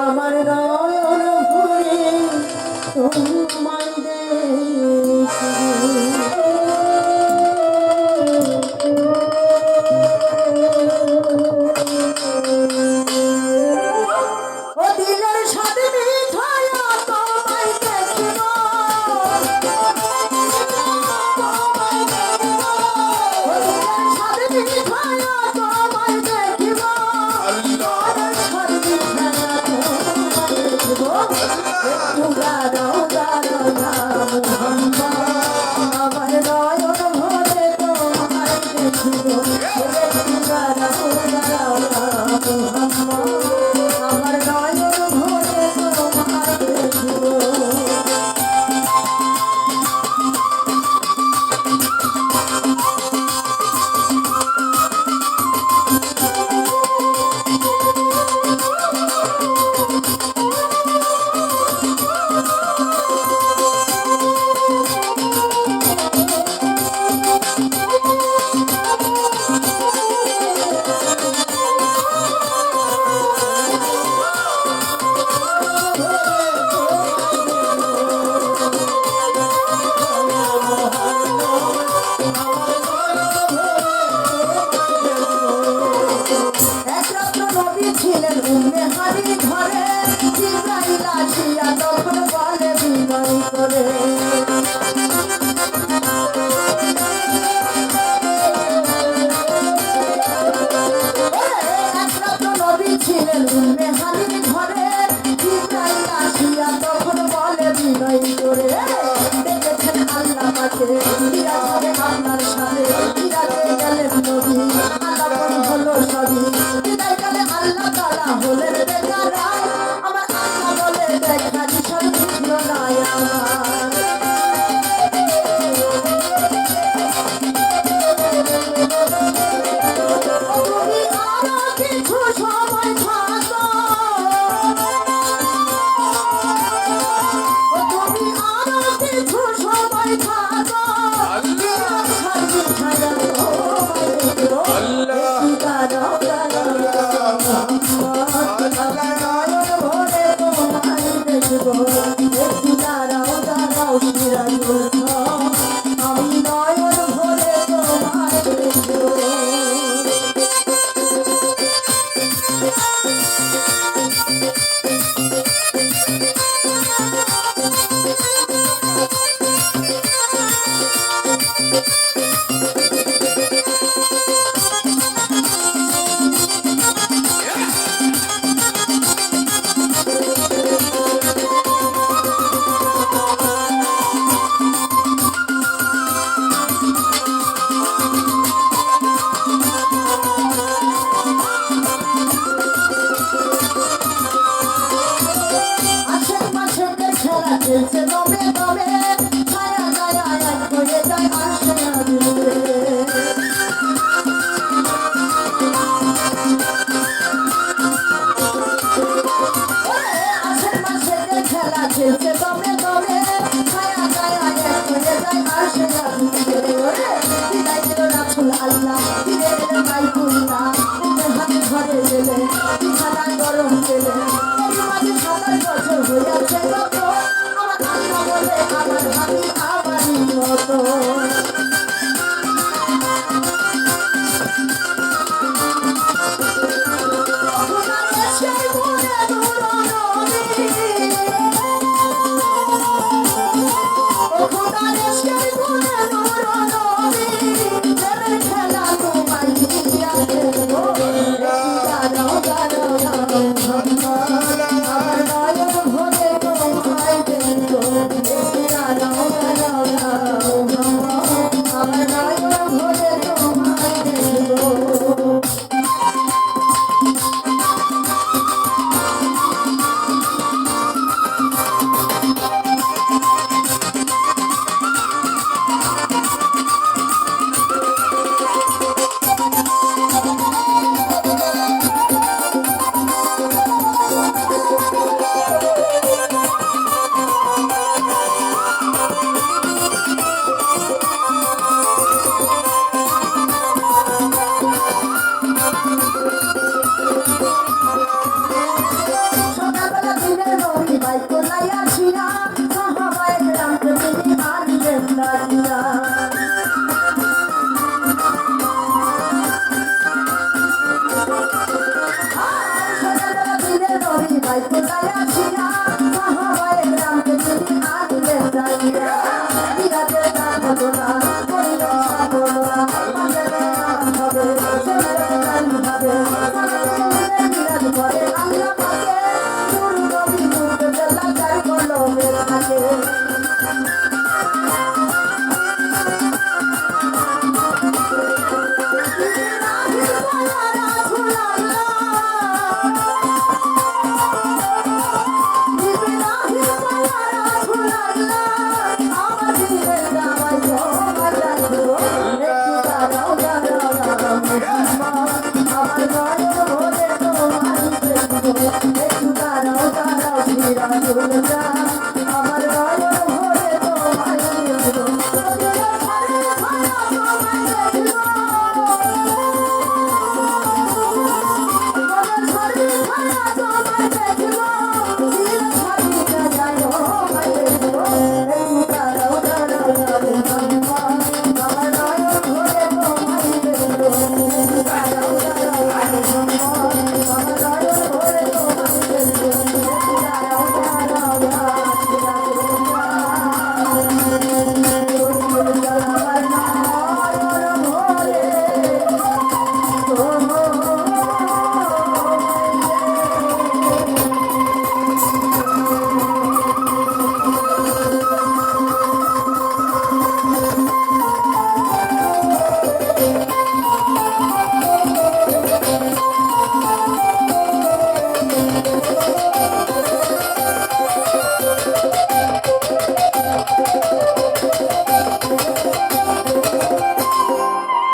আমার নয়ন ভরে তোমায় ও দিলের সাথে মিঠায় তোমায় দেখিব ও দিলের সাথে মিঠায় তোমায় দেখিব আমার নয়ন ভরে তোমায় দেখিব আমার নয়ন ভরে তোমায় দেখিব ছিলেন উম্মে হানির ঘরে জিবরাইল আসিয়া তখন বলে বিনয় করে একরাত্র নবী ছিলেন উম্মে হানির ঘরে জিবরাইল আসিয়া তখন বলে বিনয় করে দেখেছেন আল্লাহ পাকে বিরাজ হবে আপনার সাথে বিরাজে গেলেন নবী আল্লাহ হলো সবই আল্লাহ তাআলা হলেন বেকারা আমার আল্লাহ বলে দেখা দিশার ছিল না তুমি আরো কিছু সময় থাকো তুমি আরো কিছু সময় থাকো আমি নয়ন ভরে তোমায় দেখব চলছে দমে দমে ছায়া ছায়া এক হয়ে যায় আসে আশের মাসে খেলা খেলছে দমে দমে ছায়া ছায়া এক হয়ে যায় আসে বিদায় দিল রাসূল আল্লাহ ফিরে এলেন বাইতুল্লাহ হাতে ঘরে গেলেন বিছানা গরম গেলেন